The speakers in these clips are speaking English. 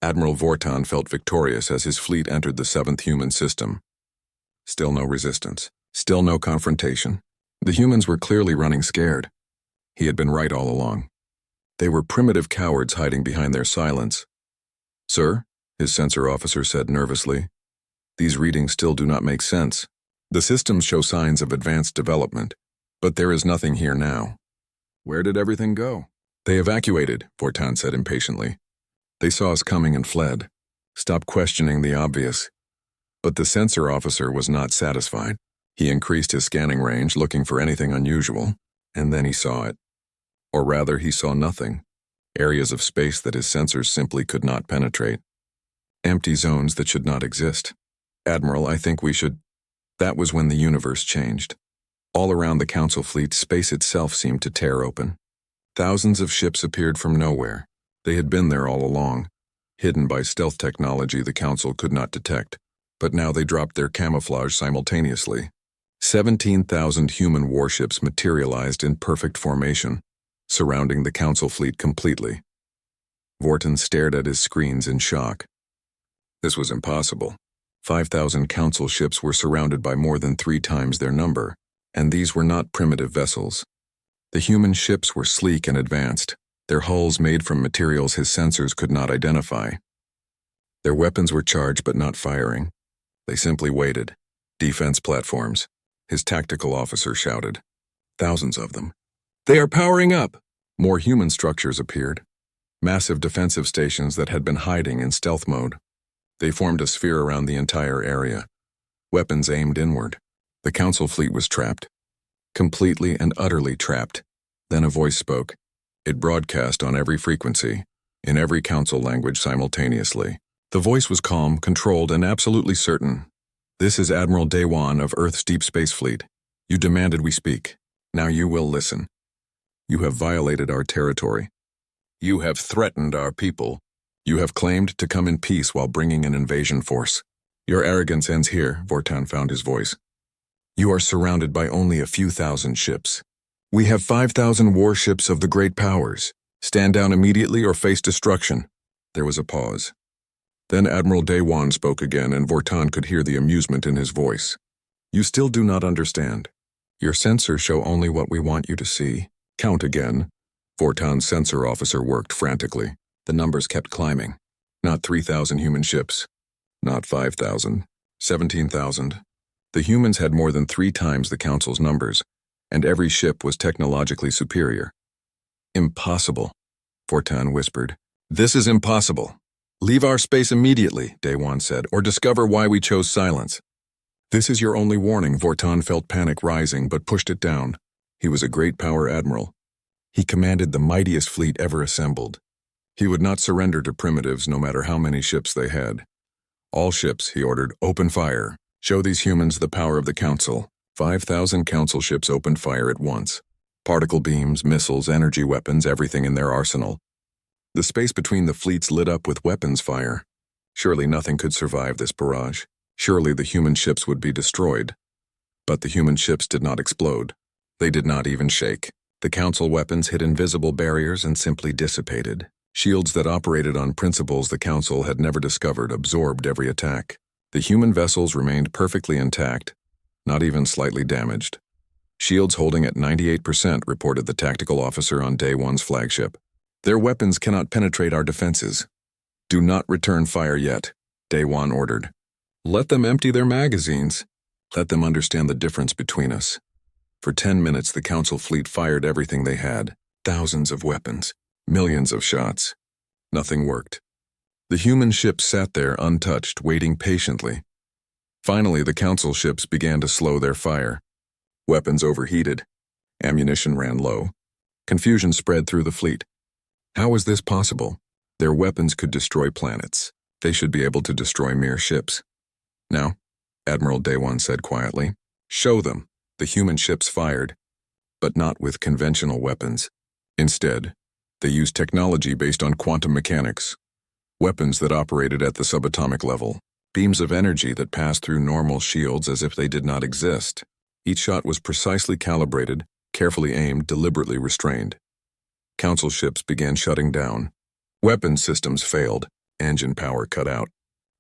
Admiral Vortan felt victorious as his fleet entered the 7th human system. Still no resistance. Still no confrontation. The humans were clearly running scared. He had been right all along. They were primitive cowards hiding behind their silence. "Sir," his sensor officer said nervously, "these readings still do not make sense. The systems show signs of advanced development, but there is nothing here now." "Where did everything go?" "They evacuated," Vortan said impatiently. "They saw us coming and fled. Stop questioning the obvious." But the sensor officer was not satisfied. He increased his scanning range, looking for anything unusual, and then he saw it. Or rather, he saw nothing. Areas of space that his sensors simply could not penetrate. Empty zones that should not exist. "Admiral, I think we should—" That was when the universe changed. All around the Council fleet, space itself seemed to tear open. Thousands of ships appeared from nowhere. They had been there all along, hidden by stealth technology the Council could not detect, but now they dropped their camouflage simultaneously. 17,000 human warships materialized in perfect formation, surrounding the Council fleet completely. Vortan stared at his screens in shock. This was impossible. 5,000 Council ships were surrounded by more than 3 times their number, and these were not primitive vessels. The human ships were sleek and advanced, their hulls made from materials his sensors could not identify. Their weapons were charged but not firing. They simply waited. "Defense platforms," his tactical officer shouted. Thousands of them. "They are powering up!" More human structures appeared. Massive defensive stations that had been hiding in stealth mode. They formed a sphere around the entire area. Weapons aimed inward. The Council fleet was trapped. Completely and utterly trapped. Then a voice spoke. It broadcast on every frequency, in every Council language simultaneously. The voice was calm, controlled, and absolutely certain. "This is Admiral Dewan of Earth's Deep Space Fleet. You demanded we speak. Now you will listen. You have violated our territory. You have threatened our people. You have claimed to come in peace while bringing an invasion force. Your arrogance ends here," Vortan found his voice. "You are surrounded by only a few thousand ships. We have 5,000 warships of the great powers. Stand down immediately or face destruction." There was a pause. Then Admiral Dewan spoke again, and Vortan could hear the amusement in his voice. "You still do not understand. Your sensors show only what we want you to see. Count again." Vortan's sensor officer worked frantically. The numbers kept climbing. Not 3,000 human ships. Not 5,000. 17,000. The humans had more than 3 times the Council's numbers, and every ship was technologically superior. "Impossible," Vortan whispered. "This is impossible. Leave our space immediately," Dewan said, "or discover why we chose silence." "This is your only warning." Vortan felt panic rising, but pushed it down. He was a great power admiral. He commanded the mightiest fleet ever assembled. He would not surrender to primitives no matter how many ships they had. "All ships," he ordered, "open fire. Show these humans the power of the Council." 5,000 Council ships opened fire at once. Particle beams, missiles, energy weapons, everything in their arsenal. The space between the fleets lit up with weapons fire. Surely nothing could survive this barrage. Surely the human ships would be destroyed. But the human ships did not explode. They did not even shake. The Council weapons hit invisible barriers and simply dissipated. Shields that operated on principles the Council had never discovered absorbed every attack. The human vessels remained perfectly intact, not even slightly damaged. "Shields holding at 98%, reported the tactical officer on Dewan's flagship. "Their weapons cannot penetrate our defenses." "Do not return fire yet," Dewan ordered. "Let them empty their magazines. Let them understand the difference between us." For 10 minutes, the Council fleet fired everything they had. Thousands of weapons. Millions of shots. Nothing worked. The human ships sat there untouched, waiting patiently. Finally, the Council ships began to slow their fire. Weapons overheated. Ammunition ran low. Confusion spread through the fleet. How was this possible? Their weapons could destroy planets. They should be able to destroy mere ships. "Now," Admiral Dewan said quietly, "show them." The human ships fired, but not with conventional weapons. Instead, they used technology based on quantum mechanics. Weapons that operated at the subatomic level. Beams of energy that passed through normal shields as if they did not exist. Each shot was precisely calibrated, carefully aimed, deliberately restrained. Council ships began shutting down. Weapons systems failed. Engine power cut out.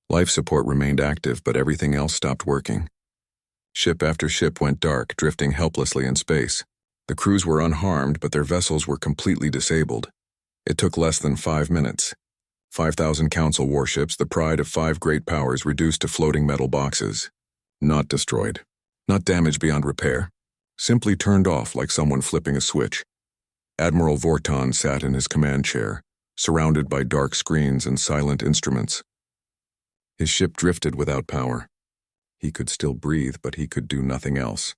Life support remained active, but everything else stopped working. Ship after ship went dark, drifting helplessly in space. The crews were unharmed, but their vessels were completely disabled. It took less than 5 minutes. 5,000 Council warships, the pride of 5 great powers, reduced to floating metal boxes. Not destroyed. Not damaged beyond repair. Simply turned off like someone flipping a switch. Admiral Vorton sat in his command chair, surrounded by dark screens and silent instruments. His ship drifted without power. He could still breathe, but he could do nothing else.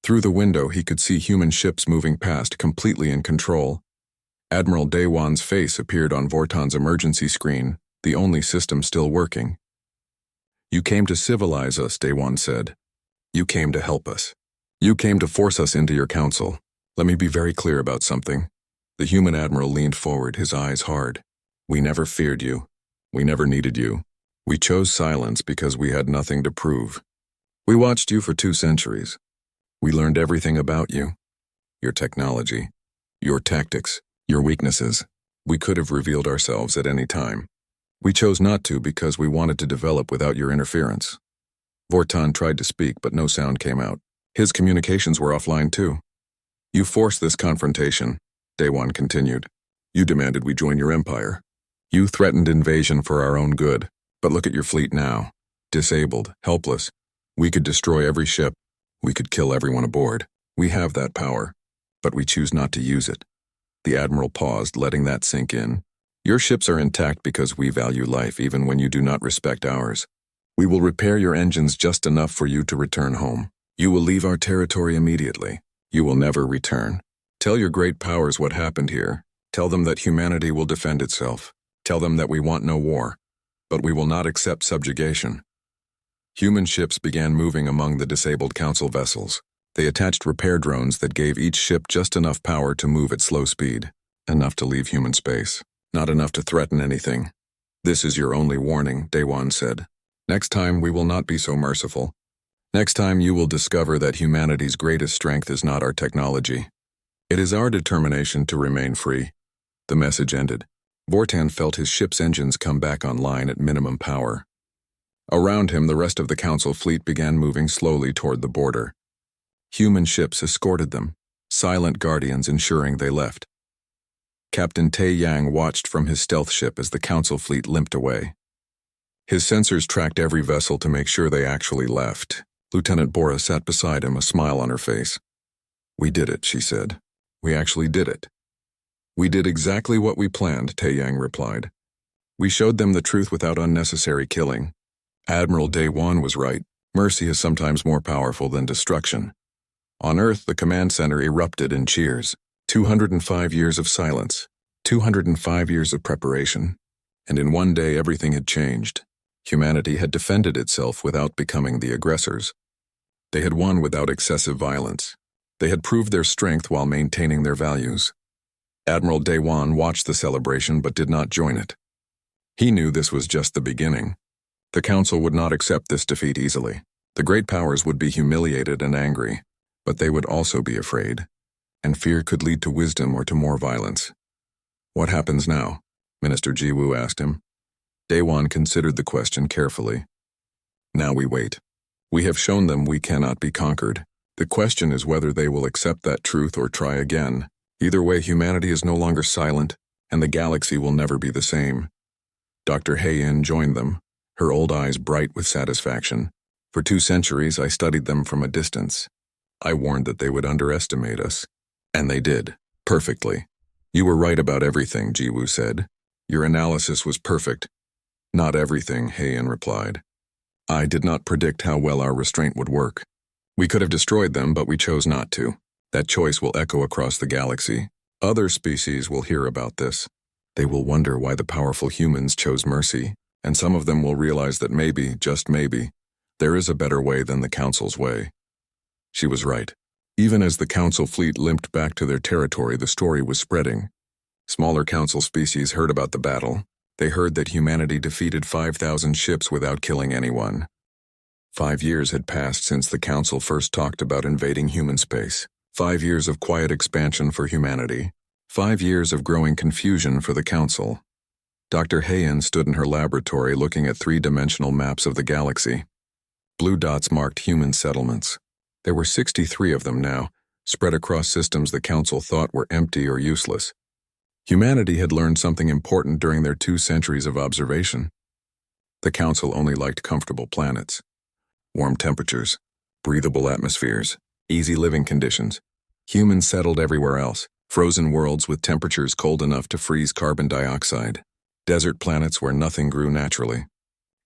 Through the window, he could see human ships moving past, completely in control. Admiral Daewon's face appeared on Vorton's emergency screen, the only system still working. "You came to civilize us," Daewon said. "You came to help us. You came to force us into your council. Let me be very clear about something." The human admiral leaned forward, his eyes hard. "We never feared you. We never needed you. We chose silence because we had nothing to prove. We watched you for 2 centuries. We learned everything about you. Your technology, your tactics, your weaknesses. We could have revealed ourselves at any time. We chose not to because we wanted to develop without your interference." Vorton tried to speak, but no sound came out. His communications were offline too. "You forced this confrontation," Daewon continued. "You demanded we join your empire. You threatened invasion for our own good. But look at your fleet now. Disabled, helpless. We could destroy every ship. We could kill everyone aboard. We have that power. But we choose not to use it." The admiral paused, letting that sink in. "Your ships are intact because we value life, even when you do not respect ours. We will repair your engines just enough for you to return home. You will leave our territory immediately. You will never return. Tell your great powers what happened here. Tell them that humanity will defend itself. Tell them that we want no war. But we will not accept subjugation." Human ships began moving among the disabled council vessels. They attached repair drones that gave each ship just enough power to move at slow speed. Enough to leave human space. Not enough to threaten anything. "This is your only warning," Daewon said. "Next time we will not be so merciful. Next time you will discover that humanity's greatest strength is not our technology. It is our determination to remain free." The message ended. Vorton felt his ship's engines come back online at minimum power. Around him, the rest of the council fleet began moving slowly toward the border. Human ships escorted them, silent guardians ensuring they left. Captain Tae Yang watched from his stealth ship as the council fleet limped away. His sensors tracked every vessel to make sure they actually left. Lieutenant Bora sat beside him, a smile on her face. "We did it," she said. "We actually did it." "We did exactly what we planned," Tae Yang replied. "We showed them the truth without unnecessary killing. Admiral Daewon was right. Mercy is sometimes more powerful than destruction." On Earth, the command center erupted in cheers. 205 years of silence. 205 years of preparation. And in one day, everything had changed. Humanity had defended itself without becoming the aggressors. They had won without excessive violence. They had proved their strength while maintaining their values. Admiral Daewon watched the celebration but did not join it. He knew this was just the beginning. The Council would not accept this defeat easily. The great powers would be humiliated and angry, but they would also be afraid. And fear could lead to wisdom or to more violence. "What happens now?" Minister Jiwoo asked him. Daewon considered the question carefully. "Now we wait. We have shown them we cannot be conquered. The question is whether they will accept that truth or try again. Either way, humanity is no longer silent, and the galaxy will never be the same." Dr. Hae-in joined them, her old eyes bright with satisfaction. "For 2 centuries, I studied them from a distance. I warned that they would underestimate us. And they did. Perfectly. You were right about everything," Jiwoo said. "Your analysis was perfect." "Not everything," Hae-in replied. "I did not predict how well our restraint would work. We could have destroyed them, but we chose not to. That choice will echo across the galaxy. Other species will hear about this. They will wonder why the powerful humans chose mercy, and some of them will realize that maybe, just maybe, there is a better way than the Council's way." She was right. Even as the Council fleet limped back to their territory, the story was spreading. Smaller Council species heard about the battle. They heard that humanity defeated 5,000 ships without killing anyone. 5 years had passed since the Council first talked about invading human space. 5 years of quiet expansion for humanity. 5 years of growing confusion for the Council. Dr. Hayen stood in her laboratory looking at three-dimensional maps of the galaxy. Blue dots marked human settlements. There were 63 of them now, spread across systems the Council thought were empty or useless. Humanity had learned something important during their 2 centuries of observation. The Council only liked comfortable planets. Warm temperatures, breathable atmospheres, easy living conditions. Humans settled everywhere else. Frozen worlds with temperatures cold enough to freeze carbon dioxide. Desert planets where nothing grew naturally.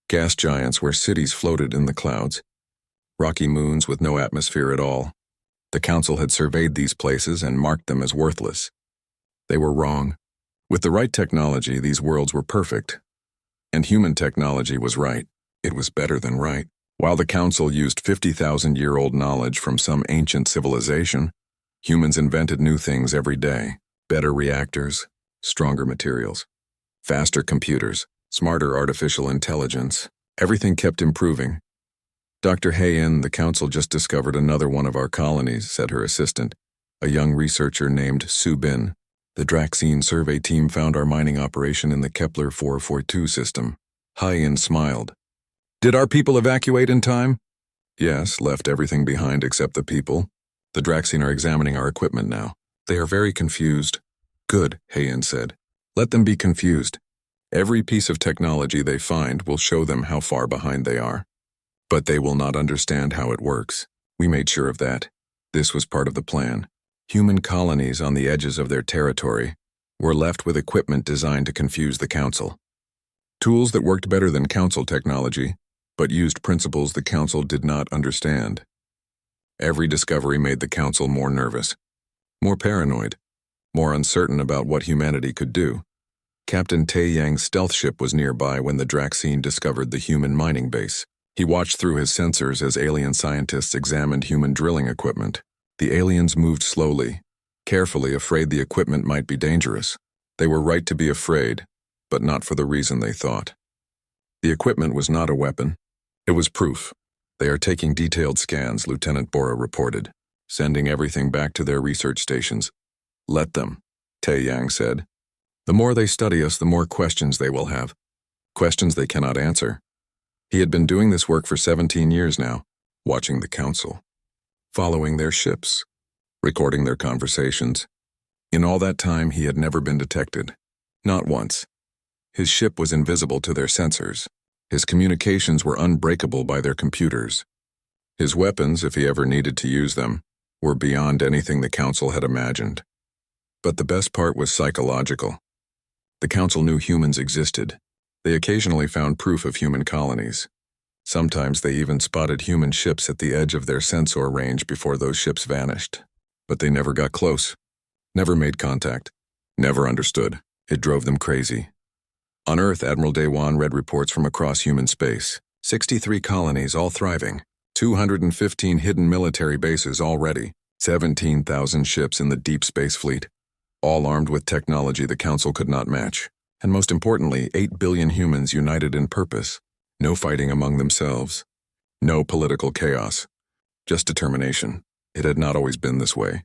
Gas giants where cities floated in the clouds. Rocky moons with no atmosphere at all. The Council had surveyed these places and marked them as worthless. They were wrong. With the right technology, these worlds were perfect. And human technology was right. It was better than right. While the Council used 50,000-year-old knowledge from some ancient civilization, humans invented new things every day. Better reactors, stronger materials, faster computers, smarter artificial intelligence. Everything kept improving. Dr. Hayen, the Council just discovered another one of our colonies, said her assistant, a young researcher named Su Bin. The Draxine survey team found our mining operation in the Kepler 442 system. Hayen smiled. Did our people evacuate in time? Yes, left everything behind except the people. The Draxine are examining our equipment now. They are very confused. Good, Hayen said. Let them be confused. Every piece of technology they find will show them how far behind they are. But they will not understand how it works. We made sure of that. This was part of the plan. Human colonies on the edges of their territory were left with equipment designed to confuse the Council. Tools that worked better than Council technology, but used principles the Council did not understand. Every discovery made the Council more nervous, more paranoid, more uncertain about what humanity could do. Captain Tae Yang's stealth ship was nearby when the Draxine discovered the human mining base. He watched through his sensors as alien scientists examined human drilling equipment. The aliens moved slowly, carefully, afraid the equipment might be dangerous. They were right to be afraid, but not for the reason they thought. The equipment was not a weapon. It was proof. They are taking detailed scans, Lieutenant Bora reported, sending everything back to their research stations. Let them, Tae Yang said. The more they study us, the more questions they will have. Questions they cannot answer. He had been doing this work for 17 years now, watching the Council, following their ships, recording their conversations. In all that time, he had never been detected. Not once. His ship was invisible to their sensors. His communications were unbreakable by their computers. His weapons, if he ever needed to use them, were beyond anything the Council had imagined. But the best part was psychological. The Council knew humans existed. They occasionally found proof of human colonies. Sometimes they even spotted human ships at the edge of their sensor range before those ships vanished. But they never got close, never made contact, never understood. It drove them crazy. On Earth, Admiral Daewon read reports from across human space. 63 colonies, all thriving. 215 hidden military bases already. 17,000 ships in the deep space fleet, all armed with technology the Council could not match. And most importantly, 8 billion humans united in purpose. No fighting among themselves. No political chaos. Just determination. It had not always been this way.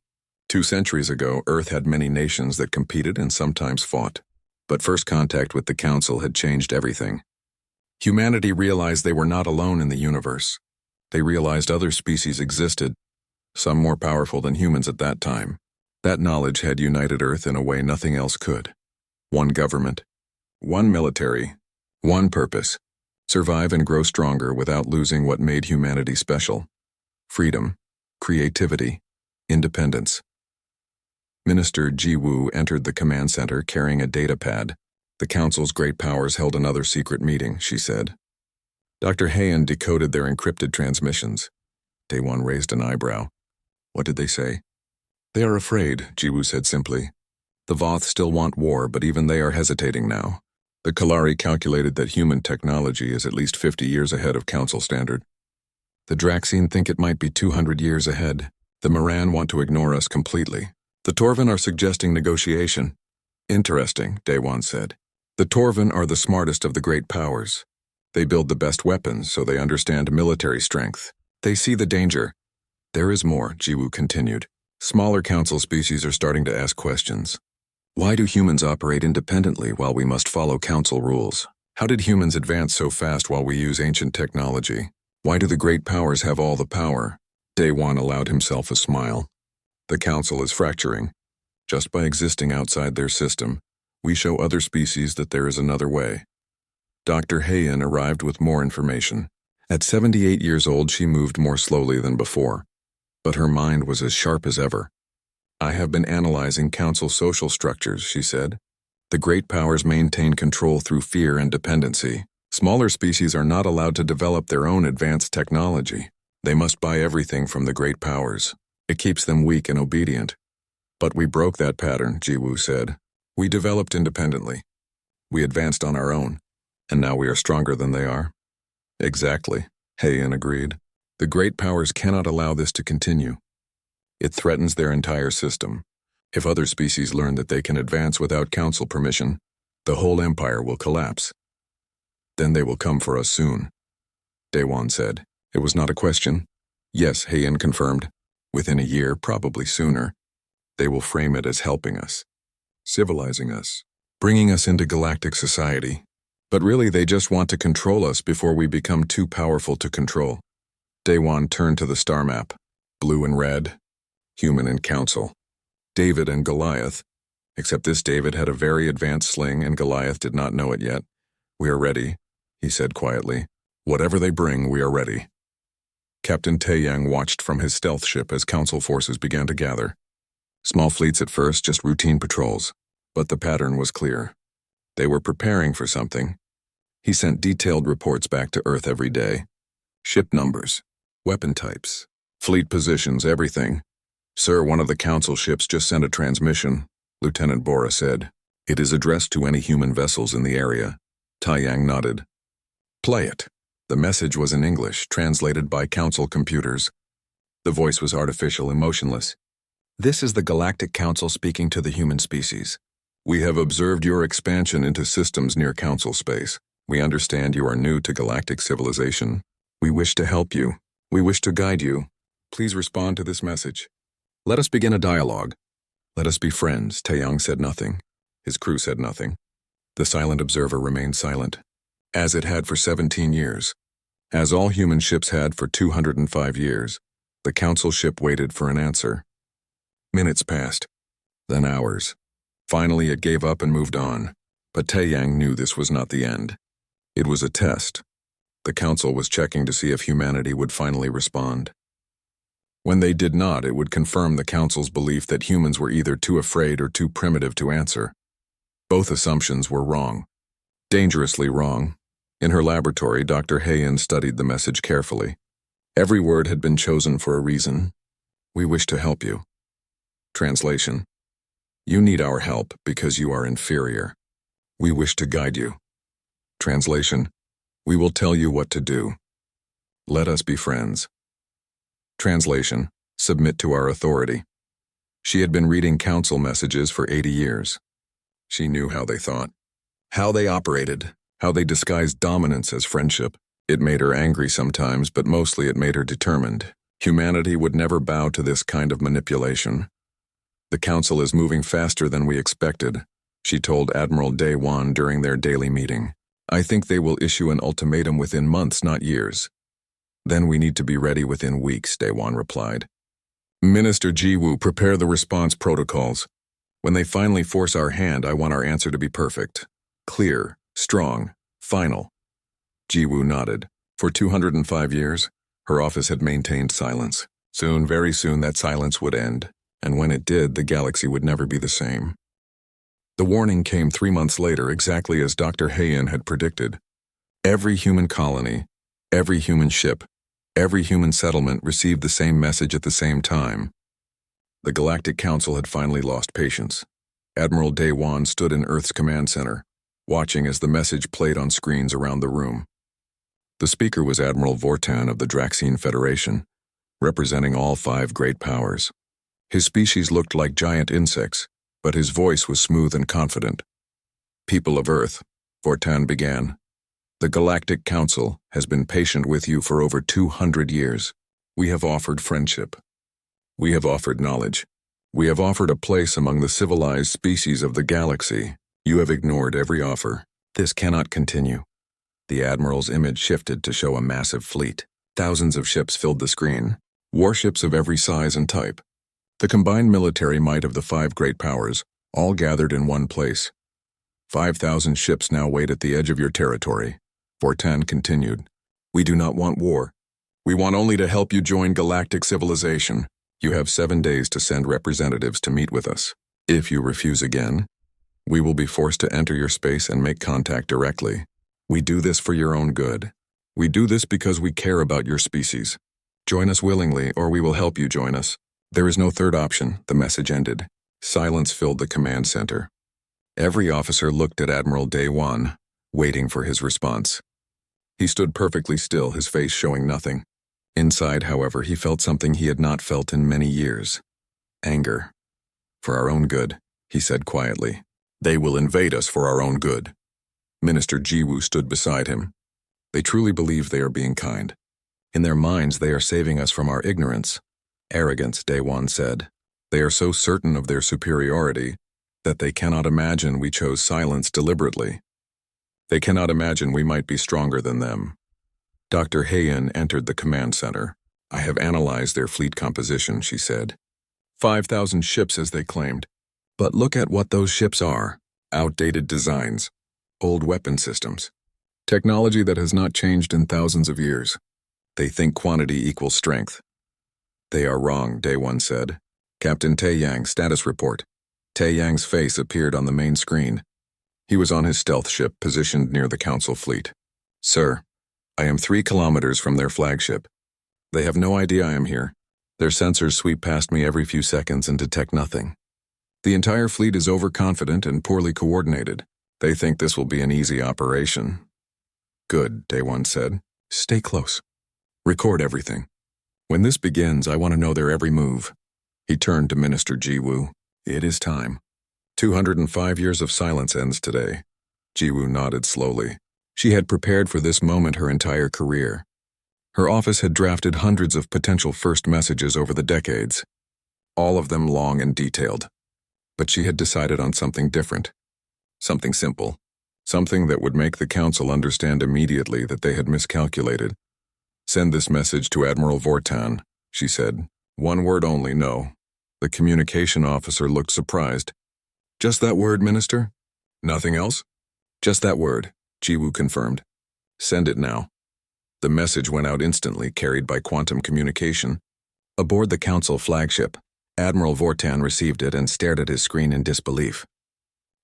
2 centuries ago, Earth had many nations that competed and sometimes fought. But first contact with the Council had changed everything. Humanity realized they were not alone in the universe. They realized other species existed, some more powerful than humans at that time. That knowledge had united Earth in a way nothing else could. One government, one military, one purpose. Survive and grow stronger without losing what made humanity special. Freedom, creativity, independence. Minister Ji Woo entered the command center carrying a data pad. The Council's great powers held another secret meeting, she said. Dr. Hayen decoded their encrypted transmissions. Daewon raised an eyebrow. What did they say? They are afraid, Ji Woo said simply. The Voth still want war, but even they are hesitating now. The Kalari calculated that human technology is at least 50 years ahead of Council standard. The Draxine think it might be 200 years ahead. The Moran want to ignore us completely. The Torvin are suggesting negotiation. Interesting, Daewon said. The Torvin are the smartest of the great powers. They build the best weapons, so they understand military strength. They see the danger. There is more, Ji Woo continued. Smaller Council species are starting to ask questions. Why do humans operate independently while we must follow council rules? How did humans advance so fast while we use ancient technology? Why do the great powers have all the power? Daewon allowed himself a smile. The council is fracturing. Just by existing outside their system, we show other species that there is another way. Dr. Heian arrived with more information. At 78 years old, she moved more slowly than before, but her mind was as sharp as ever. I have been analyzing council social structures, she said. The great powers maintain control through fear and dependency. Smaller species are not allowed to develop their own advanced technology. They must buy everything from the great powers. It keeps them weak and obedient. But we broke that pattern, Jiwoo said. We developed independently. We advanced on our own, and now we are stronger than they are. Exactly, Heian agreed. The great powers cannot allow this to continue. It threatens their entire system. If other species learn that they can advance without council permission, the whole empire will collapse. Then they will come for us soon, Daewon said. It was not a question. Yes, Heian confirmed. Within a year, probably sooner. They will frame it as helping us, civilizing us, bringing us into galactic society. But really, they just want to control us before we become too powerful to control. Daewon turned to the star map. Blue and red, human and council. David and Goliath. Except this David had a very advanced sling and Goliath did not know it yet. We are ready, he said quietly. Whatever they bring, we are ready. Captain Taeyang watched from his stealth ship as council forces began to gather. Small fleets at first, just routine patrols. But the pattern was clear. They were preparing for something. He sent detailed reports back to Earth every day. Ship numbers, weapon types, fleet positions, everything. Sir, one of the council ships just sent a transmission, Lieutenant Bora said. It is addressed to any human vessels in the area. Taeyang nodded. Play it. The message was in English, translated by council computers. The voice was artificial, emotionless. This is the Galactic Council speaking to the human species. We have observed your expansion into systems near council space. We understand you are new to galactic civilization. We wish to help you. We wish to guide you. Please respond to this message. Let us begin a dialogue. Let us be friends. Taeyang said nothing. His crew said nothing. The silent observer remained silent, as it had for 17 years. As all human ships had for 205 years, the council ship waited for an answer. Minutes passed, then hours. Finally, it gave up and moved on. But Taeyang knew this was not the end. It was a test. The council was checking to see if humanity would finally respond. When they did not, it would confirm the council's belief that humans were either too afraid or too primitive to answer. Both assumptions were wrong. Dangerously wrong. In her laboratory, Dr. Heian studied the message carefully. Every word had been chosen for a reason. We wish to help you. Translation. You need our help because you are inferior. We wish to guide you. Translation. We will tell you what to do. Let us be friends. Translation. Submit to our authority. She had been reading council messages for 80 years. She knew how they thought, how they operated, how they disguised dominance as friendship. It made her angry sometimes, but mostly it made her determined. Humanity would never bow to this kind of manipulation. The council is moving faster than we expected, she told Admiral Daewon during their daily meeting. I think they will issue an ultimatum within months, not years. Then we need to be ready within weeks, Daewon replied. Minister Jiwoo, prepare the response protocols. When they finally force our hand, I want our answer to be perfect. Clear, strong, final. Jiwoo nodded. For 205 years, her office had maintained silence. Soon, very soon, that silence would end. And when it did, the galaxy would never be the same. The warning came 3 months later, exactly as Dr. Heian had predicted. Every human colony, every human ship, every human settlement received the same message at the same time. The Galactic Council had finally lost patience. Admiral Daewon stood in Earth's command center, watching as the message played on screens around the room. The speaker was Admiral Vortan of the Draxine Federation, representing all 5 great powers. His species looked like giant insects, but his voice was smooth and confident. People of Earth, Vortan began, the Galactic Council has been patient with you for over 200 years. We have offered friendship. We have offered knowledge. We have offered a place among the civilized species of the galaxy. You have ignored every offer. This cannot continue. The Admiral's image shifted to show a massive fleet. Thousands of ships filled the screen, warships of every size and type. The combined military might of the 5 great powers, all gathered in one place. 5,000 ships now wait at the edge of your territory. Vortan continued. We do not want war. We want only to help you join galactic civilization. You have 7 days to send representatives to meet with us. If you refuse again, we will be forced to enter your space and make contact directly. We do this for your own good. We do this because we care about your species. Join us willingly, or we will help you join us. There is no third option, the message ended. Silence filled the command center. Every officer looked at Admiral Day 1, waiting for his response. He stood perfectly still, his face showing nothing. Inside, however, he felt something he had not felt in many years. Anger. For our own good, he said quietly. They will invade us for our own good. Minister Jiwoo stood beside him. They truly believe they are being kind. In their minds, they are saving us from our ignorance. Arrogance, Daewon said. They are so certain of their superiority that they cannot imagine we chose silence deliberately. They cannot imagine we might be stronger than them. Dr. Heian entered the command center. I have analyzed their fleet composition, she said. 5,000 ships as they claimed. But look at what those ships are. Outdated designs. Old weapon systems. Technology that has not changed in thousands of years. They think quantity equals strength. They are wrong, Daewon said. Captain Taeyang, status report. Taeyang's face appeared on the main screen. He was on his stealth ship positioned near the Council fleet. Sir, I am 3 kilometers from their flagship. They have no idea I am here. Their sensors sweep past me every few seconds and detect nothing. The entire fleet is overconfident and poorly coordinated. They think this will be an easy operation. Good, Daewon said. Stay close. Record everything. When this begins, I want to know their every move. He turned to Minister Jiwoo. It is time. 205 years of silence ends today. Jiwoo nodded slowly. She had prepared for this moment her entire career. Her office had drafted hundreds of potential first messages over the decades, all of them long and detailed. But she had decided on something different. Something simple. Something that would make the Council understand immediately that they had miscalculated. Send this message to Admiral Vortan, she said. 1 word only, no. The communication officer looked surprised. Just that word, Minister? Nothing else? Just that word, Jiwoo confirmed. Send it now. The message went out instantly, carried by quantum communication. Aboard the Council flagship, Admiral Vortan received it and stared at his screen in disbelief.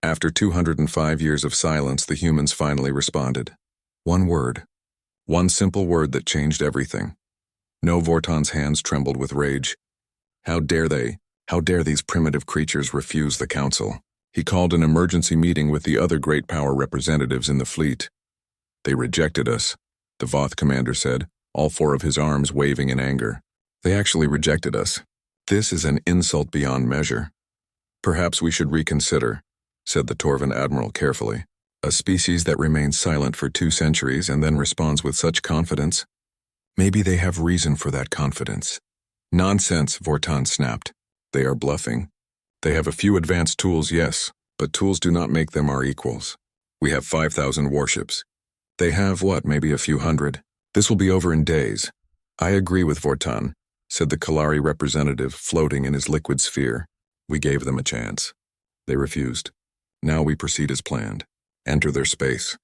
After 205 years of silence, the humans finally responded. 1 word. 1 simple word that changed everything. No, Vortan's hands trembled with rage. How dare they? How dare these primitive creatures refuse the Council? He called an emergency meeting with the other great power representatives in the fleet. They rejected us, the Voth commander said, all 4 of his arms waving in anger. They actually rejected us. This is an insult beyond measure. Perhaps we should reconsider, said the Torvan admiral carefully. A species that remains silent for 2 centuries and then responds with such confidence. Maybe they have reason for that confidence. Nonsense, Vortan snapped. They are bluffing. They have a few advanced tools, yes, but tools do not make them our equals. We have 5,000 warships. They have, maybe a few hundred. This will be over in days. I agree with Vortan, said the Kalari representative, floating in his liquid sphere. We gave them a chance. They refused. Now we proceed as planned. Enter their space.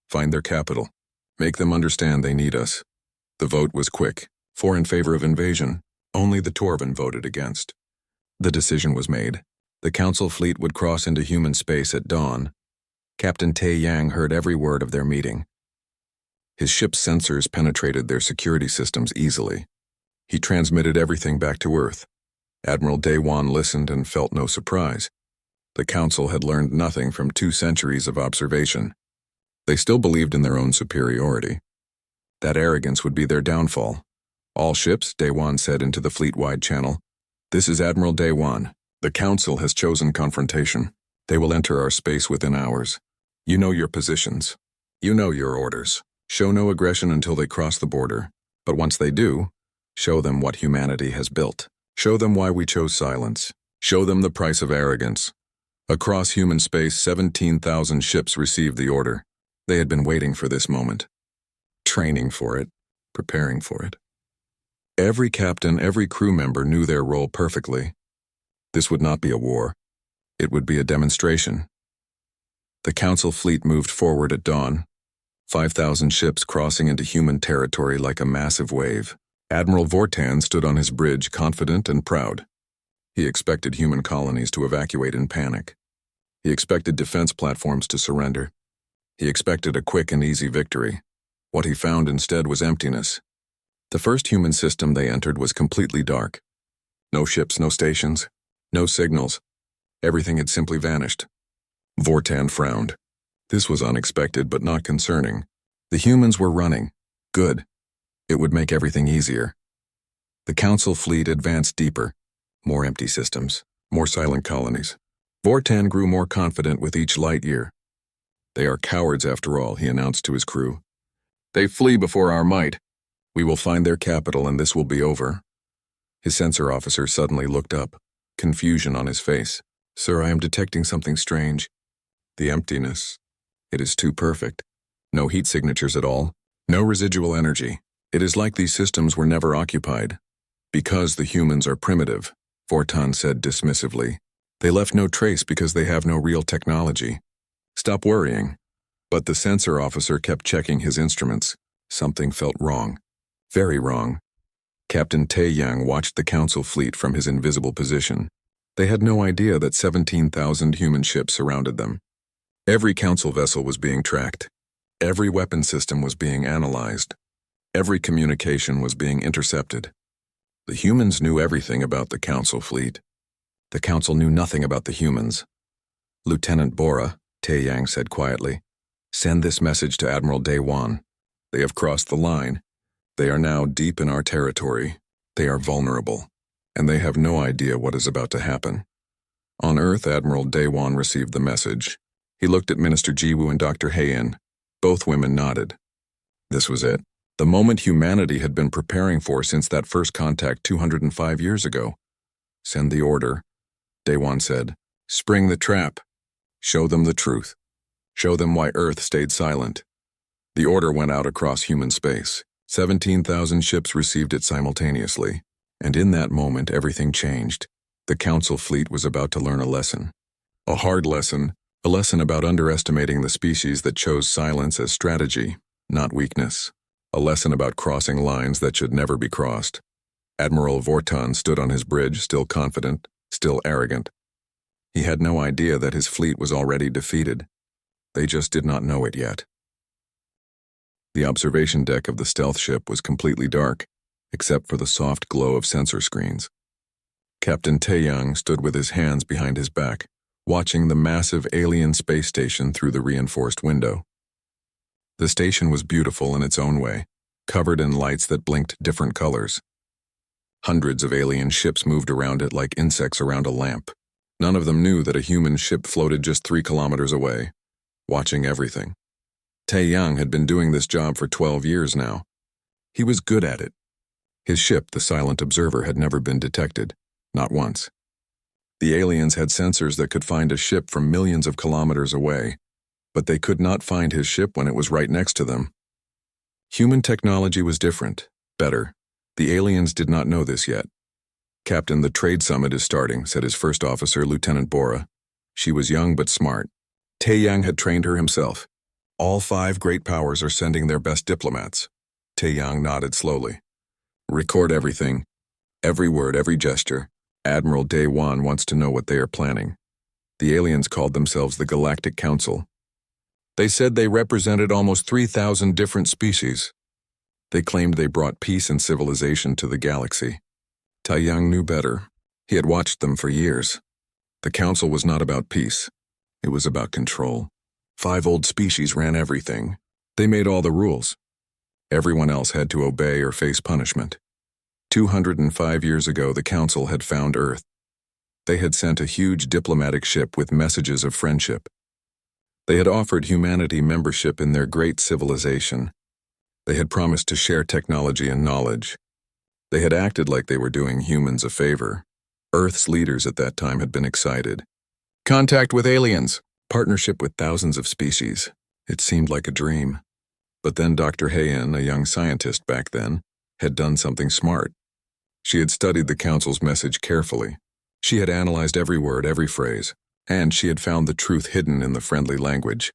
Find their capital. Make them understand they need us. The vote was quick. 4 in favor of invasion. Only the Torvan voted against. The decision was made. The Council fleet would cross into human space at dawn. Captain Taeyang heard every word of their meeting. His ship's sensors penetrated their security systems easily. He transmitted everything back to Earth. Admiral Daewon listened and felt no surprise. The Council had learned nothing from 2 centuries of observation. They still believed in their own superiority. That arrogance would be their downfall. All ships, Daewon said into the fleet-wide channel. This is Admiral Daewon. The Council has chosen confrontation. They will enter our space within hours. You know your positions. You know your orders. Show no aggression until they cross the border. But once they do, show them what humanity has built. Show them why we chose silence. Show them the price of arrogance. Across human space, 17,000 ships received the order. They had been waiting for this moment. Training for it. Preparing for it. Every captain, every crew member knew their role perfectly. This would not be a war. It would be a demonstration. The Council fleet moved forward at dawn, 5,000 ships crossing into human territory like a massive wave. Admiral Vortan stood on his bridge, confident and proud. He expected human colonies to evacuate in panic. He expected defense platforms to surrender. He expected a quick and easy victory. What he found instead was emptiness. The first human system they entered was completely dark. No ships, no stations, no signals. Everything had simply vanished. Vortan frowned. This was unexpected but not concerning. The humans were running. Good. It would make everything easier. The Council fleet advanced deeper. More empty systems, more silent colonies. Vortan grew more confident with each light year. They are cowards after all, he announced to his crew. They flee before our might. We will find their capital and this will be over. His sensor officer suddenly looked up, confusion on his face. Sir, I am detecting something strange. The emptiness. It is too perfect. No heat signatures at all. No residual energy. It is like these systems were never occupied. Because the humans are primitive, Vortan said dismissively. They left no trace because they have no real technology. Stop worrying. But the sensor officer kept checking his instruments. Something felt wrong. Very wrong. Captain Tae-yang watched the Council fleet from his invisible position. They had no idea that 17,000 human ships surrounded them. Every Council vessel was being tracked. Every weapon system was being analyzed. Every communication was being intercepted. The humans knew everything about the Council fleet. The Council knew nothing about the humans. Lieutenant Bora, Tae-yang said quietly, send this message to Admiral Daewon. They have crossed the line. They are now deep in our territory. They are vulnerable, and they have no idea what is about to happen. On Earth, Admiral Daewon received the message. He looked at Minister Jiwoo and Dr. Hayin. Both women nodded. This was it. The moment humanity had been preparing for since that first contact 205 years ago. Send the order, Daewon said. Spring the trap. Show them the truth. Show them why Earth stayed silent. The order went out across human space. 17,000 ships received it simultaneously. And in that moment, everything changed. The Council fleet was about to learn a lesson. A hard lesson. A lesson about underestimating the species that chose silence as strategy, not weakness. A lesson about crossing lines that should never be crossed. Admiral Vortan stood on his bridge, still confident, still arrogant. He had no idea that his fleet was already defeated. They just did not know it yet. The observation deck of the stealth ship was completely dark, except for the soft glow of sensor screens. Captain Tae-yang stood with his hands behind his back, watching the massive alien space station through the reinforced window. The station was beautiful in its own way, covered in lights that blinked different colors. Hundreds of alien ships moved around it like insects around a lamp. None of them knew that a human ship floated just 3 kilometers away, watching everything. Tae-yang had been doing this job for 12 years now. He was good at it. His ship, the Silent Observer, had never been detected, not once. The aliens had sensors that could find a ship from millions of kilometers away, but they could not find his ship when it was right next to them. Human technology was different, better. The aliens did not know this yet. Captain, the trade summit is starting, said his first officer, Lieutenant Bora. She was young but smart. Tae-yang had trained her himself. All 5 great powers are sending their best diplomats. Tae-yang nodded slowly. Record everything. Every word, every gesture. Admiral Daewon wants to know what they are planning. The aliens called themselves the Galactic Council. They said they represented almost 3,000 different species. They claimed they brought peace and civilization to the galaxy. Tae-yang knew better. He had watched them for years. The council was not about peace. It was about control. 5 old species ran everything. They made all the rules. Everyone else had to obey or face punishment. 205 years ago, the council had found Earth. They had sent a huge diplomatic ship with messages of friendship. They had offered humanity membership in their great civilization. They had promised to share technology and knowledge. They had acted like they were doing humans a favor. Earth's leaders at that time had been excited. Contact with aliens, partnership with thousands of species. It seemed like a dream. But then Dr. Hayen, a young scientist back then, had done something smart. She had studied the Council's message carefully. She had analyzed every word, every phrase, and she had found the truth hidden in the friendly language.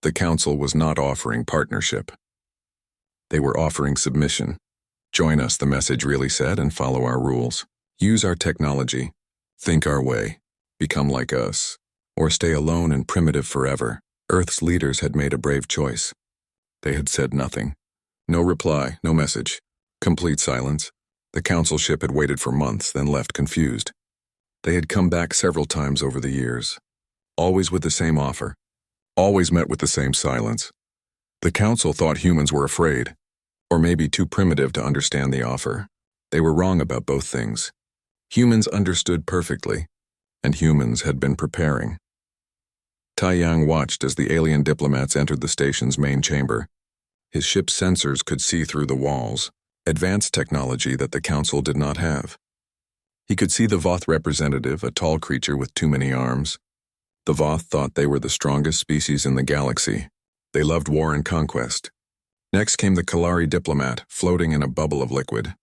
The Council was not offering partnership. They were offering submission. Join us, the message really said, and follow our rules. Use our technology. Think our way. Become like us. Or stay alone and primitive forever. Earth's leaders had made a brave choice. They had said nothing. No reply, no message. Complete silence. The Council ship had waited for months, then left confused. They had come back several times over the years. Always with the same offer. Always met with the same silence. The Council thought humans were afraid, or maybe too primitive to understand the offer. They were wrong about both things. Humans understood perfectly, and humans had been preparing. Taiyang watched as the alien diplomats entered the station's main chamber. His ship's sensors could see through the walls, advanced technology that the Council did not have. He could see the Voth representative, a tall creature with too many arms. The Voth thought they were the strongest species in the galaxy. They loved war and conquest. Next came the Kalari diplomat, floating in a bubble of liquid.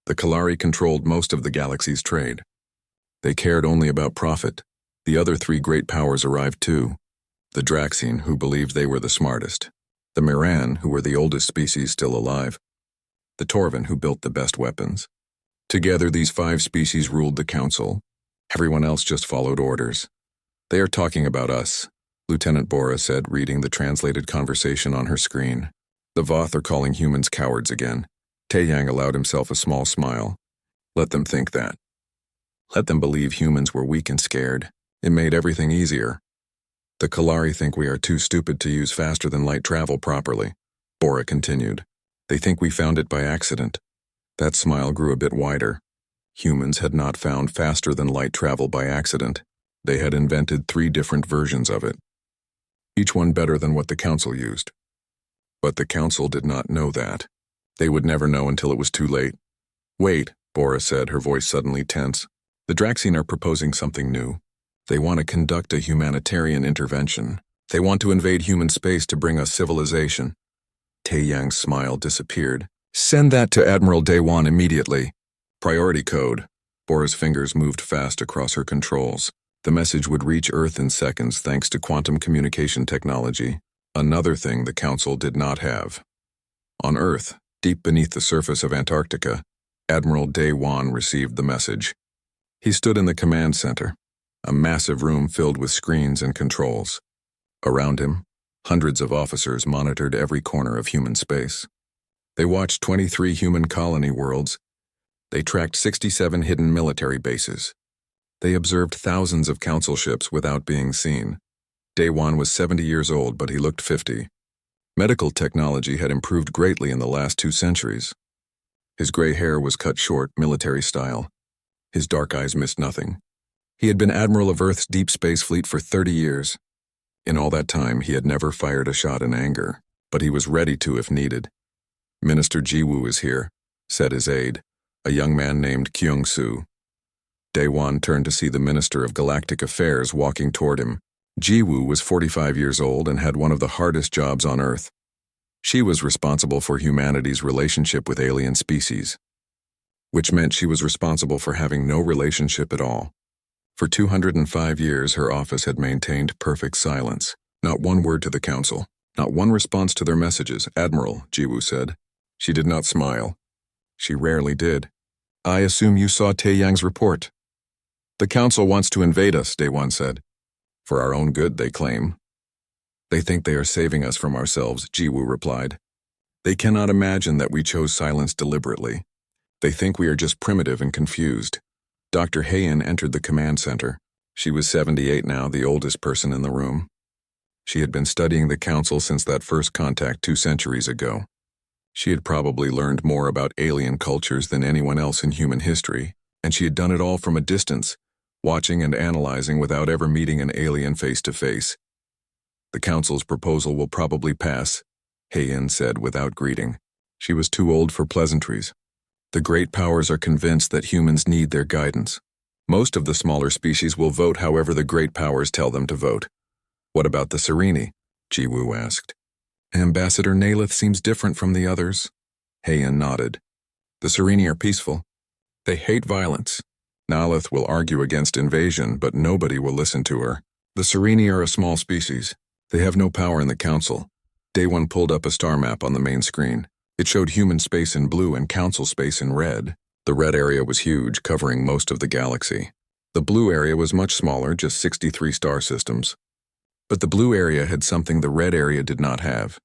The Kalari controlled most of the galaxy's trade. They cared only about profit. The other three great powers arrived too. The Draxian, who believed they were the smartest. The Miran, who were the oldest species still alive. The Torvan, who built the best weapons. Together, these 5 species ruled the Council. Everyone else just followed orders. They are talking about us, Lieutenant Bora said, reading the translated conversation on her screen. The Voth are calling humans cowards again. Taiyang allowed himself a small smile. Let them think that. Let them believe humans were weak and scared. It made everything easier. The Kalari think we are too stupid to use faster-than-light travel properly, Bora continued. They think we found it by accident. That smile grew a bit wider. Humans had not found faster-than-light travel by accident. They had invented 3 different versions of it. Each one better than what the Council used. But the Council did not know that. They would never know until it was too late. Wait, Bora said, her voice suddenly tense. The Draxian are proposing something new. They want to conduct a humanitarian intervention. They want to invade human space to bring us civilization. Taiyang's smile disappeared. Send that to Admiral Daewon immediately. Priority code. Bora's fingers moved fast across her controls. The message would reach Earth in seconds thanks to quantum communication technology. Another thing the Council did not have. On Earth, deep beneath the surface of Antarctica, Admiral Daewon received the message. He stood in the command center, a massive room filled with screens and controls. Around him, hundreds of officers monitored every corner of human space. They watched 23 human colony worlds. They tracked 67 hidden military bases. They observed thousands of Council ships without being seen. Daewon was 70 years old, but he looked 50. Medical technology had improved greatly in the last 2 centuries. His gray hair was cut short, military style. His dark eyes missed nothing. He had been Admiral of Earth's deep space fleet for 30 years. In all that time, he had never fired a shot in anger, but he was ready to if needed. Minister Jiwoo is here, said his aide, a young man named Kyung-soo. Daewon turned to see the Minister of Galactic Affairs walking toward him. Jiwoo was 45 years old and had one of the hardest jobs on Earth. She was responsible for humanity's relationship with alien species, which meant she was responsible for having no relationship at all. For 205 years, her office had maintained perfect silence. Not one word to the Council, not one response to their messages. Admiral, Jiwoo said. She did not smile. She rarely did. I assume you saw Taeyang's report. The Council wants to invade us, Daewon said. For our own good, they claim. They think they are saving us from ourselves, Jiwoo replied. They cannot imagine that we chose silence deliberately. They think we are just primitive and confused. Dr. Hayen entered the command center. She was 78 now, the oldest person in the room. She had been studying the Council since that first contact 2 centuries ago. She had probably learned more about alien cultures than anyone else in human history, and she had done it all from a distance, watching and analyzing without ever meeting an alien face to face. The Council's proposal will probably pass, Hayen said without greeting. She was too old for pleasantries. The great powers are convinced that humans need their guidance. Most of the smaller species will vote however the great powers tell them to vote. What about the Serini? Jiwoo asked. Ambassador Nalith seems different from the others. Heian nodded. The Serini are peaceful. They hate violence. Nalith will argue against invasion, but nobody will listen to her. The Serini are a small species. They have no power in the council. Day One pulled up a star map on the main screen. It showed human space in blue and council space in red. The red area was huge, covering most of the galaxy. The blue area was much smaller, just 63 star systems. But the blue area had something the red area did not have.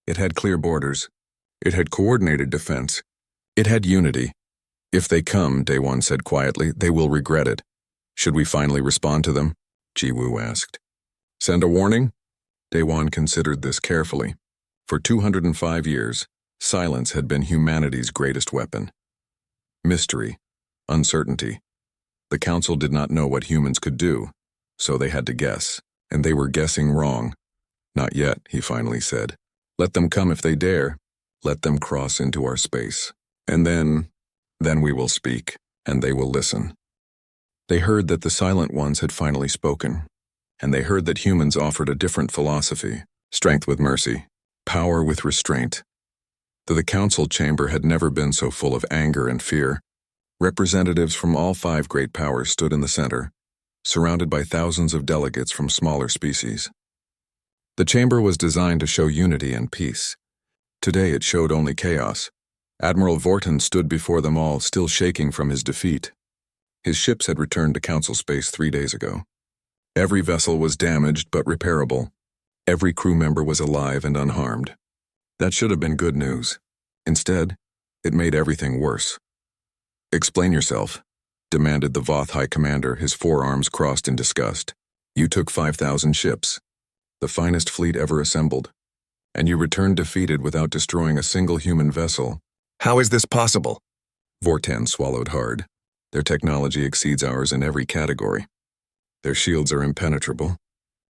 It had clear borders. It had coordinated defense. It had unity. If they come, Day One said quietly, they will regret it. Should we finally respond to them? Jiwoo asked. Send a warning? Day One considered this carefully. For 205 years, silence had been humanity's greatest weapon. Mystery, uncertainty. The council did not know what humans could do, so they had to guess, and they were guessing wrong. Not yet, he finally said. Let them come if they dare. Let them cross into our space. And then we will speak, and they will listen. They heard that the silent ones had finally spoken, and they heard that humans offered a different philosophy, strength with mercy, power with restraint. The council chamber had never been so full of anger and fear. Representatives from all 5 great powers stood in the center, surrounded by thousands of delegates from smaller species. The chamber was designed to show unity and peace. Today it showed only chaos. Admiral Vorton stood before them all, still shaking from his defeat. His ships had returned to council space 3 days ago. Every vessel was damaged but repairable. Every crew member was alive and unharmed. That should have been good news. Instead, it made everything worse. Explain yourself, demanded the Voth High Commander, his forearms crossed in disgust. You took 5,000 ships, the finest fleet ever assembled, and you returned defeated without destroying a single human vessel. How is this possible? Vortan swallowed hard. Their technology exceeds ours in every category. Their shields are impenetrable.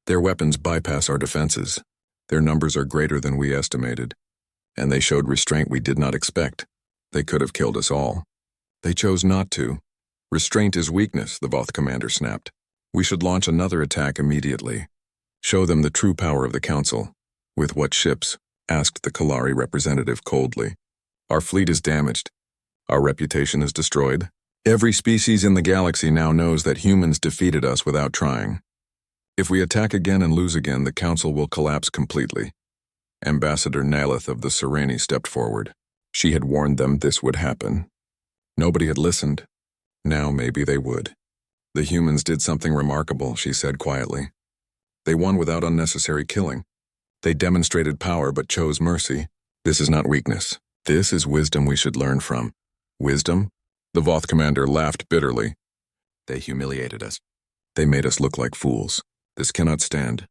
Their weapons bypass our defenses. Their numbers are greater than we estimated, and they showed restraint we did not expect. They could have killed us all. They chose not to. Restraint is weakness, the Voth commander snapped. We should launch another attack immediately. Show them the true power of the council. With what ships? Asked the Kalari representative coldly. Our fleet is damaged. Our reputation is destroyed. Every species in the galaxy now knows that humans defeated us without trying. If we attack again and lose again, the council will collapse completely. Ambassador Nalith of the Serini stepped forward. She had warned them this would happen. Nobody had listened. Now maybe they would. The humans did something remarkable, she said quietly. They won without unnecessary killing. They demonstrated power but chose mercy. This is not weakness. This is wisdom we should learn from. Wisdom? The Voth commander laughed bitterly. They humiliated us. They made us look like fools. This cannot stand.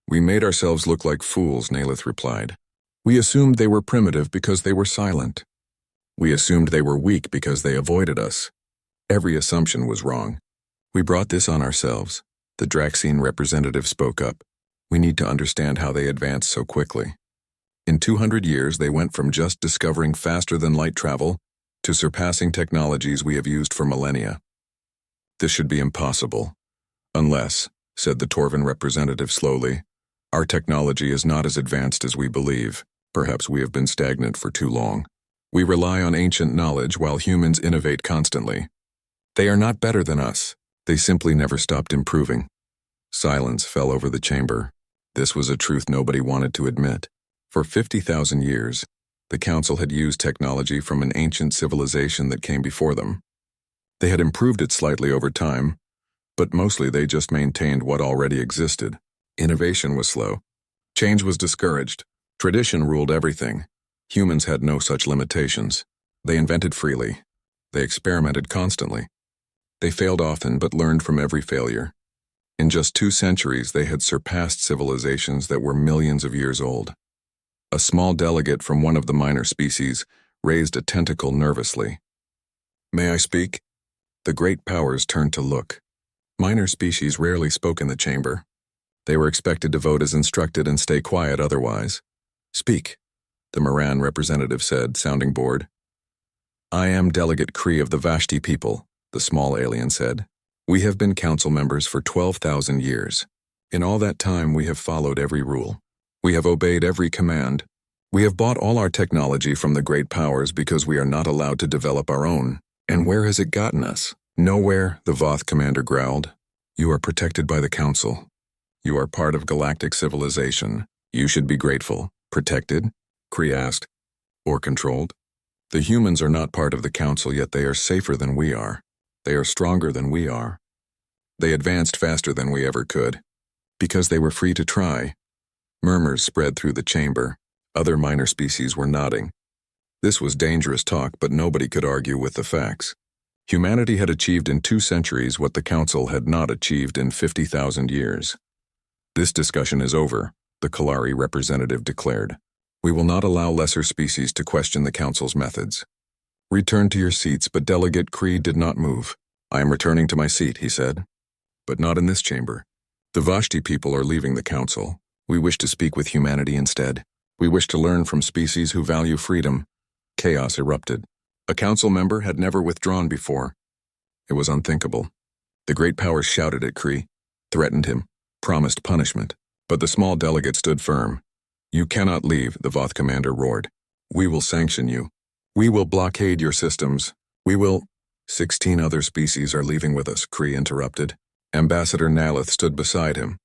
We made ourselves look like fools, Nalith replied. We assumed they were primitive because they were silent. We assumed they were weak because they avoided us. Every assumption was wrong. We brought this on ourselves. The Draxian representative spoke up. We need to understand how they advanced so quickly. In 200 years, they went from just discovering faster-than-light travel to surpassing technologies we have used for millennia. This should be impossible. Unless, said the Torvan representative slowly, our technology is not as advanced as we believe. Perhaps we have been stagnant for too long. We rely on ancient knowledge while humans innovate constantly. They are not better than us. They simply never stopped improving. Silence fell over the chamber. This was a truth nobody wanted to admit. For 50,000 years, the Council had used technology from an ancient civilization that came before them. They had improved it slightly over time, but mostly they just maintained what already existed. Innovation was slow. Change was discouraged. Tradition ruled everything. Humans had no such limitations. They invented freely. They experimented constantly. They failed often but learned from every failure. In just 2 centuries, they had surpassed civilizations that were millions of years old. A small delegate from one of the minor species raised a tentacle nervously. May I speak? The great powers turned to look. Minor species rarely spoke in the chamber. They were expected to vote as instructed and stay quiet otherwise. Speak, the Moran representative said, sounding bored. I am Delegate Kree of the Vashti people, the small alien said. We have been council members for 12,000 years. In all that time, we have followed every rule. We have obeyed every command. We have bought all our technology from the great powers because we are not allowed to develop our own. And where has it gotten us? Nowhere, the Voth commander growled. You are protected by the council. You are part of galactic civilization. You should be grateful. Protected? Kree asked. Or controlled? The humans are not part of the council, yet they are safer than we are. They are stronger than we are. They advanced faster than we ever could. Because they were free to try. Murmurs spread through the chamber. Other minor species were nodding. This was dangerous talk, but nobody could argue with the facts. Humanity had achieved in 2 centuries what the council had not achieved in 50,000 years. This discussion is over, the Kalari representative declared. We will not allow lesser species to question the council's methods. Return to your seats, but Delegate Kree did not move. I am returning to my seat, he said. But not in this chamber. The Vashti people are leaving the council. We wish to speak with humanity instead. We wish to learn from species who value freedom. Chaos erupted. A council member had never withdrawn before. It was unthinkable. The great powers shouted at Kree, threatened him, promised punishment, but the small delegate stood firm. You cannot leave, the Voth commander roared. We will sanction you. We will blockade your systems. We will— 16 other species are leaving with us, Kree interrupted. Ambassador Nalith stood beside him,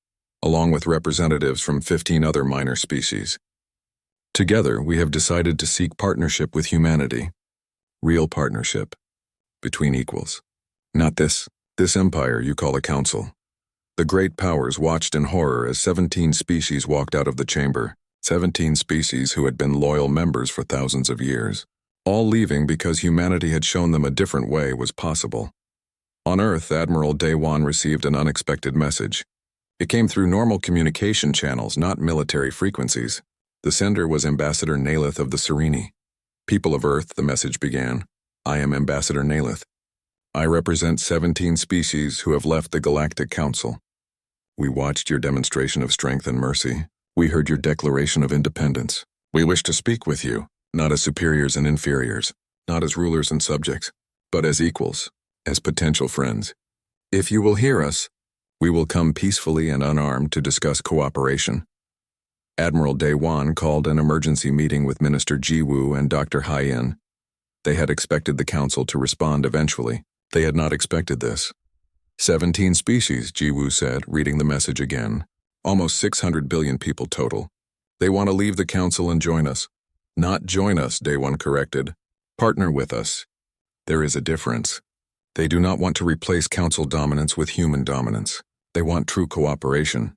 along with representatives from 15 other minor species. Together, we have decided to seek partnership with humanity. Real partnership. Between equals. Not this empire you call a council. The great powers watched in horror as 17 species walked out of the chamber. 17 species who had been loyal members for thousands of years. All leaving because humanity had shown them a different way was possible. On Earth, Admiral Daewon received an unexpected message. It came through normal communication channels, not military frequencies. The sender was Ambassador Nalith of the Sereni. People of Earth, the message began. I am Ambassador Nalith. I represent 17 species who have left the Galactic Council. We watched your demonstration of strength and mercy. We heard your declaration of independence. We wish to speak with you, not as superiors and inferiors, not as rulers and subjects, but as equals, as potential friends. If you will hear us, we will come peacefully and unarmed to discuss cooperation. Admiral Daewon called an emergency meeting with Minister Jiwoo and Dr. Hyen. They had expected the council to respond eventually. They had not expected this. 17 species, Jiwoo said, reading the message again. Almost 600 billion people total. They want to leave the council and join us. Not join us, Daewon corrected. Partner with us. There is a difference. They do not want to replace council dominance with human dominance. They want true cooperation.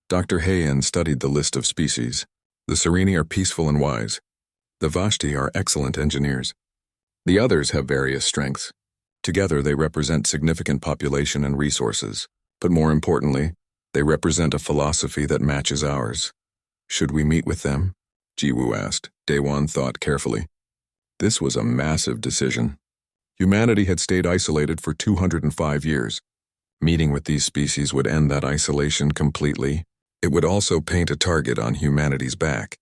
Dr. Hyen studied the list of species. The Sereni are peaceful and wise. The Vashti are excellent engineers. The others have various strengths. Together they represent significant population and resources. But more importantly, they represent a philosophy that matches ours. Should we meet with them? Jiwoo asked. Daewon thought carefully. This was a massive decision. Humanity had stayed isolated for 205 years. Meeting with these species would end that isolation completely. It would also paint a target on humanity's back.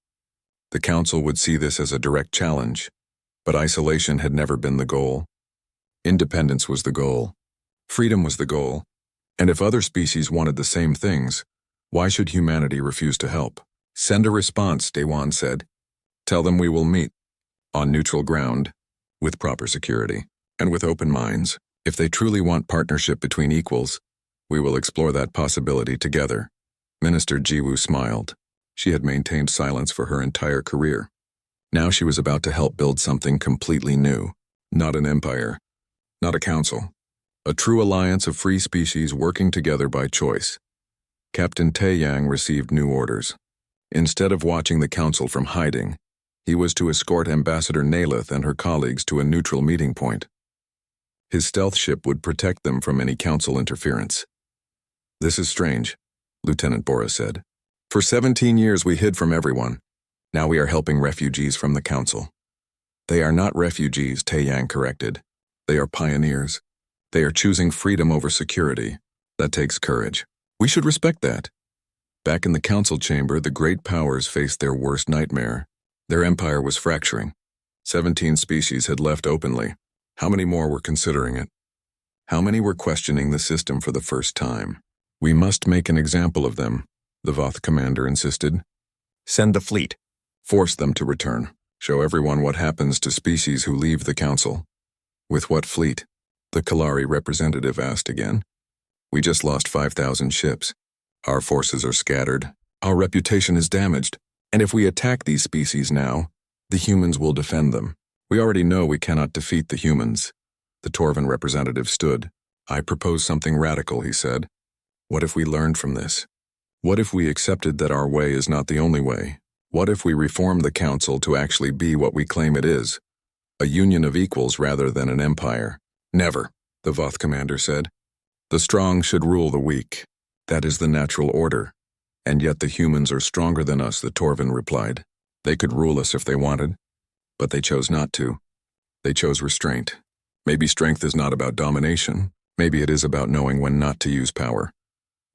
The council would see this as a direct challenge, but isolation had never been the goal. Independence was the goal. Freedom was the goal. And if other species wanted the same things, why should humanity refuse to help? Send a response, Daewon said. Tell them we will meet, on neutral ground, with proper security, and with open minds. If they truly want partnership between equals, we will explore that possibility together. Minister Jiwoo smiled. She had maintained silence for her entire career. Now she was about to help build something completely new. Not an empire. Not a council. A true alliance of free species working together by choice. Captain Taeyang received new orders. Instead of watching the council from hiding, he was to escort Ambassador Nalith and her colleagues to a neutral meeting point. His stealth ship would protect them from any council interference. This is strange, Lieutenant Bora said. For 17 years we hid from everyone. Now we are helping refugees from the council. They are not refugees, Taeyang corrected. They are pioneers. They are choosing freedom over security. That takes courage. We should respect that. Back in the council chamber, the great powers faced their worst nightmare. Their empire was fracturing. 17 species had left openly. How many more were considering it? How many were questioning the system for the first time? We must make an example of them, the Voth commander insisted. Send the fleet. Force them to return. Show everyone what happens to species who leave the council. With what fleet? The Kalari representative asked again. We just lost 5,000 ships. Our forces are scattered. Our reputation is damaged. And if we attack these species now, the humans will defend them. We already know we cannot defeat the humans. The Torvan representative stood. I propose something radical, he said. What if we learned from this? What if we accepted that our way is not the only way? What if we reform the council to actually be what we claim it is? A union of equals rather than an empire. Never, the Voth commander said. The strong should rule the weak. That is the natural order. And yet the humans are stronger than us, the Torvan replied. They could rule us if they wanted, but they chose not to. They chose restraint. Maybe strength is not about domination. Maybe it is about knowing when not to use power.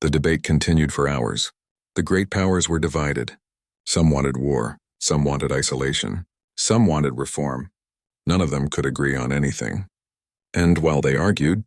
The debate continued for hours. The great powers were divided. Some wanted war. Some wanted isolation. Some wanted reform. None of them could agree on anything. And while they argued,